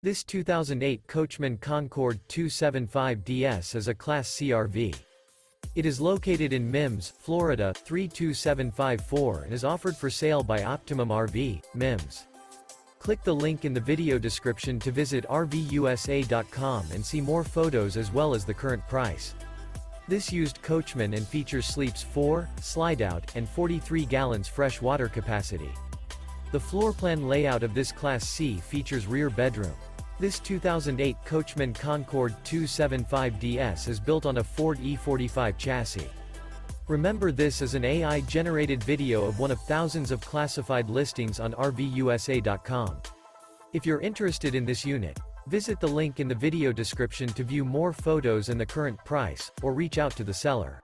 This 2008 Coachmen Concord 275DS is a Class C RV. It is located in Mims, Florida, 32754 and is offered for sale by Optimum RV, Mims. Click the link in the video description to visit RVUSA.com and see more photos as well as the current price. This used coachman and features sleeps 4, Slideout, and 43 gallons fresh water capacity. The floor plan layout of this Class C features rear bedroom. This 2008 Coachmen Concord 275DS is built on a Ford E45 chassis. Remember, this is an AI-generated video of one of thousands of classified listings on RVUSA.com. If you're interested in this unit, visit the link in the video description to view more photos and the current price, or reach out to the seller.